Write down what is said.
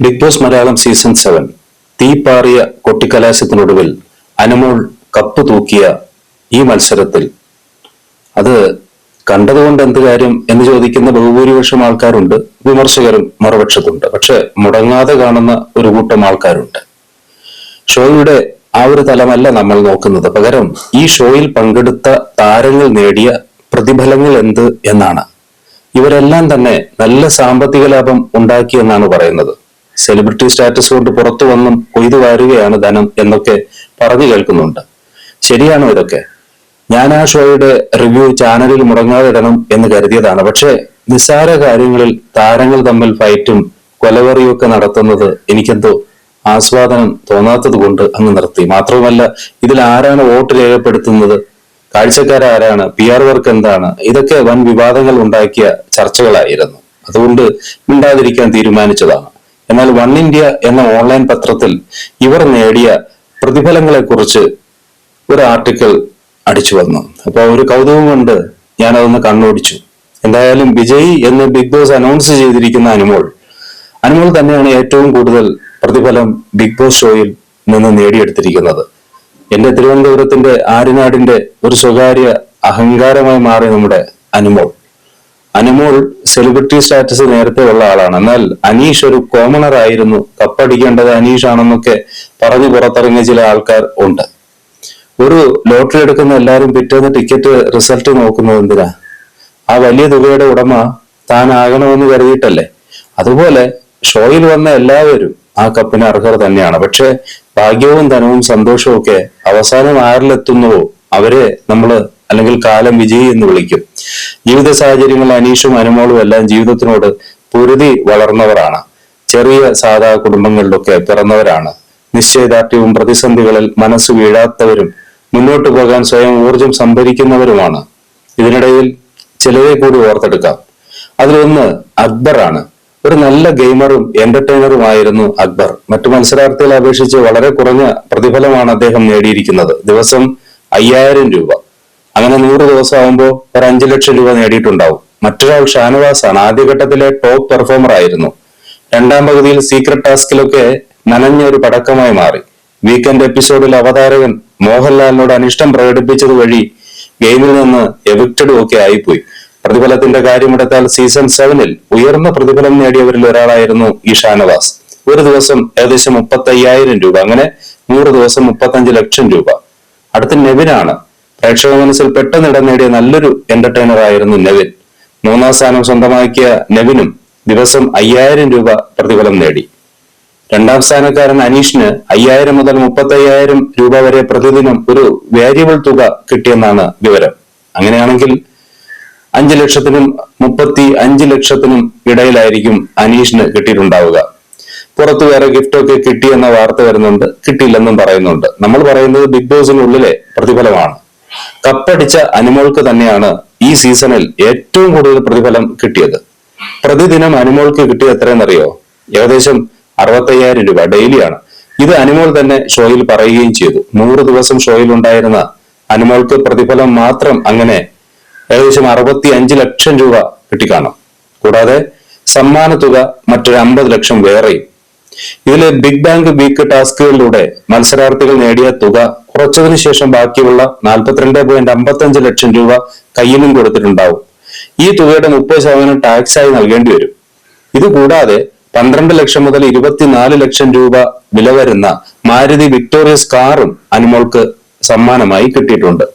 Big Boss Malayalam season 7 തീപ്പാറിയ കൊട്ടിക്കലാശത്തിനൊടുവിൽ Anumol cup തൂക്കിയ ഈ മത്സരത്തിൽ അത് കണ്ടതുകൊണ്ട് എന്ത് കാര്യം എന്ന് ചോദിക്കുന്ന ബഹുഭൂരിപക്ഷം ആൾക്കാരുണ്ട്, വിമർശകരും മറുപക്ഷത്തുണ്ട്. പക്ഷെ മുടങ്ങാതെ കാണുന്ന ഒരു കൂട്ടം ആൾക്കാരുണ്ട്. ഷോയുടെ ആ ഒരു തലമല്ല നമ്മൾ നോക്കുന്നത്, പകരം ഈ ഷോയിൽ പങ്കെടുത്ത താരങ്ങൾ നേടിയ പ്രതിഫലങ്ങൾ എന്ത് എന്നാണ്. ഇവരെല്ലാം തന്നെ നല്ല സാമ്പത്തിക ലാഭം ഉണ്ടാക്കിയെന്നാണ് പറയുന്നത്. സെലിബ്രിറ്റി സ്റ്റാറ്റസ് കൊണ്ട് പുറത്തു വന്നും കൊയ്തു വാരുകയാണ് ധനം എന്നൊക്കെ പറഞ്ഞു കേൾക്കുന്നുണ്ട്. ശരിയാണോ ഇതൊക്കെ? ഞാൻ ആ ഷോയുടെ റിവ്യൂ ചാനലിൽ മുടങ്ങാതെ ഇടണം എന്ന് കരുതിയതാണ്. പക്ഷേ നിസ്സാര കാര്യങ്ങളിൽ താരങ്ങൾ തമ്മിൽ ഫൈറ്റും കൊലവെറിയും ഒക്കെ നടത്തുന്നത് എനിക്കെന്തോ ആസ്വാദനം തോന്നാത്തത് കൊണ്ട് അങ്ങ് നിർത്തി. മാത്രവുമല്ല, ഇതിൽ ആരാണ് വോട്ട് രേഖപ്പെടുത്തുന്നത്, കാഴ്ചക്കാരാരാണ്, PR വർക്ക് എന്താണ്, ഇതൊക്കെ വൻ വിവാദങ്ങൾ ഉണ്ടാക്കിയ ചർച്ചകളായിരുന്നു. അതുകൊണ്ട് മിണ്ടാതിരിക്കാൻ തീരുമാനിച്ചതാണ്. എന്നാൽ വൺ ഇന്ത്യ എന്ന ഓൺലൈൻ പത്രത്തിൽ ഇവർ നേടിയ പ്രതിഫലങ്ങളെ കുറിച്ച് ഒരു ആർട്ടിക്കിൾ അടിച്ചു വന്നു. അപ്പൊ ഒരു കൗതുകം കൊണ്ട് ഞാനതൊന്ന് കണ്ണോടിച്ചു. എന്തായാലും വിജയി എന്ന് ബിഗ് ബോസ് അനൗൺസ് ചെയ്തിരിക്കുന്ന അനുമോൾ തന്നെയാണ് ഏറ്റവും കൂടുതൽ പ്രതിഫലം ബിഗ് ബോസ് ഷോയിൽ നിന്ന് നേടിയെടുത്തിരിക്കുന്നത്. എന്റെ തിരുവനന്തപുരത്തിന്റെ ആര്യനാടിന്റെ ഒരു സ്വകാര്യ അഹങ്കാരമായി മാറി നമ്മുടെ അനുമോൾ സെലിബ്രിറ്റി സ്റ്റാറ്റസ് നേരത്തെ ഉള്ള ആളാണ്. എന്നാൽ അനീഷ് ഒരു കോമണർ ആയിരുന്നു, കപ്പടിക്കേണ്ടത് അനീഷ് ആണെന്നൊക്കെ പറഞ്ഞു പുറത്തിറങ്ങിയ ചില ആൾക്കാർ ഉണ്ട്. ഒരു ലോട്ടറി എടുക്കുന്ന എല്ലാവരും പിറ്റേന്ന് ടിക്കറ്റ് റിസൾട്ട് നോക്കുന്നത് എന്തിനാ? ആ വലിയ തുകയുടെ ഉടമ താൻ ആകണമെന്ന് കരുതിയിട്ടല്ലേ? അതുപോലെ ഷോയിൽ വന്ന എല്ലാവരും ആ കപ്പിന് അർഹർ തന്നെയാണ്. പക്ഷെ ഭാഗ്യവും ധനവും സന്തോഷവും ഒക്കെ അവസാനം ആരിലെത്തുന്നുവോ അവരെ നമ്മള് അല്ലെങ്കിൽ കാലം വിജയി എന്ന് വിളിക്കും. ജീവിത സാഹചര്യങ്ങൾ അനീഷും അനുമോളും എല്ലാം ജീവിതത്തിനോട് പൊരുതി വളർന്നവരാണ്. ചെറിയ സാധാ കുടുംബങ്ങളിലൊക്കെ പിറന്നവരാണ്. നിശ്ചയദാർഢ്യവും പ്രതിസന്ധികളിൽ മനസ്സ് വീഴാത്തവരും മുന്നോട്ട് പോകാൻ സ്വയം ഊർജം സംഭരിക്കുന്നവരുമാണ്. ഇതിനിടയിൽ ചിലരെ കൂടി ഓർത്തെടുക്കാം. അതിലൊന്ന് അക്ബറാണ്. ഒരു നല്ല ഗെയിമറും എന്റർടൈനറുമായിരുന്നു അക്ബർ. മറ്റു മത്സരാർത്ഥികളെ അപേക്ഷിച്ച് വളരെ കുറഞ്ഞ പ്രതിഫലമാണ് അദ്ദേഹം നേടിയിരിക്കുന്നത്. ദിവസം 5000 രൂപ. അങ്ങനെ 100 ദിവസം ആകുമ്പോൾ ഒരു 5 ലക്ഷം രൂപ നേടിയിട്ടുണ്ടാവും. മറ്റൊരാൾ ഷാനവാസാണ്. ആദ്യഘട്ടത്തിലെ ടോപ്പ് പെർഫോമർ ആയിരുന്നു. രണ്ടാം പകുതിയിൽ സീക്രട്ട് ടാസ്കിലൊക്കെ നനഞ്ഞ ഒരു പടക്കമായി മാറി. വീക്കെൻഡ് എപ്പിസോഡിൽ അവതാരകൻ മോഹൻലാലിനോട് അനിഷ്ടം പ്രകടിപ്പിച്ചത് വഴി ഗെയിമിൽ നിന്ന് എവിക്റ്റഡും ഒക്കെ ആയിപ്പോയി. പ്രതിഫലത്തിന്റെ കാര്യമെടുത്താൽ സീസൺ 7 ഉയർന്ന പ്രതിഫലം നേടിയവരിൽ ഒരാളായിരുന്നു ഈ ഷാനവാസ്. ഒരു ദിവസം ഏകദേശം 35,000 രൂപ. അങ്ങനെ 100 ദിവസം 35 ലക്ഷം രൂപ. അടുത്ത നെവിനാണ്. പ്രേക്ഷക മനസ്സിൽ പെട്ടെന്ന് ഇടം നേടിയ നല്ലൊരു എന്റർടൈനർ ആയിരുന്നു നെവിൻ. 3ാം സ്ഥാനം സ്വന്തമാക്കിയ നെവിനും ദിവസം 5000 രൂപ പ്രതിഫലം നേടി. 2ാം സ്ഥാനക്കാരൻ അനീഷിന് 5000 മുതൽ 35,000 രൂപ വരെ പ്രതിദിനം ഒരു വേരിയബിൾ തുക കിട്ടിയെന്നാണ് വിവരം. അങ്ങനെയാണെങ്കിൽ 5 ലക്ഷത്തിനും 35 ലക്ഷത്തിനും ഇടയിലായിരിക്കും അനീഷിന് കിട്ടിയിട്ടുണ്ടാവുക. പുറത്തു വേറെ ഗിഫ്റ്റൊക്കെ കിട്ടിയെന്ന വാർത്ത വരുന്നുണ്ട്, കിട്ടിയില്ലെന്നും പറയുന്നുണ്ട്. നമ്മൾ പറയുന്നത് ബിഗ് ബോസിനുള്ളിലെ പ്രതിഫലമാണ്. കപ്പടിച്ച അനുമോൾക്ക് തന്നെയാണ് ഈ സീസണിൽ ഏറ്റവും കൂടുതൽ പ്രതിഫലം കിട്ടിയത്. പ്രതിദിനം അനുമോൾക്ക് കിട്ടിയ എത്രയെന്നറിയോ? ഏകദേശം 65,000 രൂപ ഡെയിലിയാണ്. ഇത് അനുമോൾ തന്നെ ഷോയിൽ പറയുകയും ചെയ്തു. 100 ദിവസം ഷോയിൽ ഉണ്ടായിരുന്ന അനുമോൾക്ക് പ്രതിഫലം മാത്രം അങ്ങനെ ഏകദേശം 65 ലക്ഷം രൂപ കിട്ടിക്കാണും. കൂടാതെ സമ്മാന തുക മറ്റൊരു 50 ലക്ഷം വേറെയും. ഇതിലെ ബിഗ് ബാങ്ക് വീക്ക് ടാസ്കുകളിലൂടെ മത്സരാർത്ഥികൾ നേടിയ തുക കുറച്ചതിനു ശേഷം ബാക്കിയുള്ള 42.55 ലക്ഷം രൂപ കയ്യിലും കൊടുത്തിട്ടുണ്ടാവും. ഈ തുകയുടെ 30% ടാക്സായി നൽകേണ്ടി വരും. ഇതുകൂടാതെ 12 ലക്ഷം മുതൽ 24 ലക്ഷം രൂപ വില വരുന്ന മാരുതി വിക്ടോറിയസ് കാറും അനുമോൾക്ക് സമ്മാനമായി കിട്ടിയിട്ടുണ്ട്.